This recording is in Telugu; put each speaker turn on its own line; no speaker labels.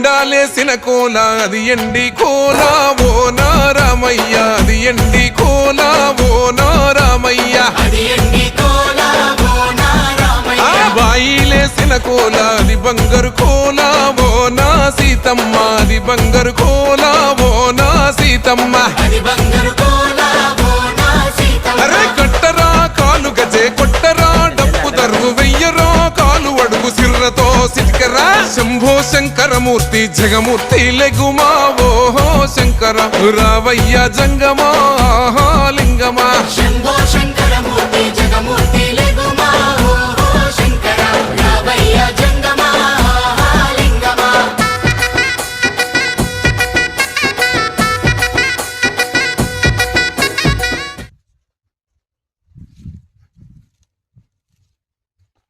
ఎండాలేసిన కోల అది ఎండి కోల ఓ నారామయ్య అది ఎండి కోల ఓ నారామయ్య బాయిలేసిన కోల అది బంగారు కోల ఓ నా సీతమ్మ అది బంగారు కోల ఓ నా సీతమ్మ అరే కొట్టరా కాలు గజే కొట్టరా డప్పు దరువు వెయ్యరా కాలు అడుగు సిర్రతో సిటికరా శంభో శంకరమూర్తి జగమూర్తి లెగుమా ఓహో శంకర రావయ్య జంగమా లింగమా
శంభో శంకరమూర్తి జగమూర్తి లెగుమా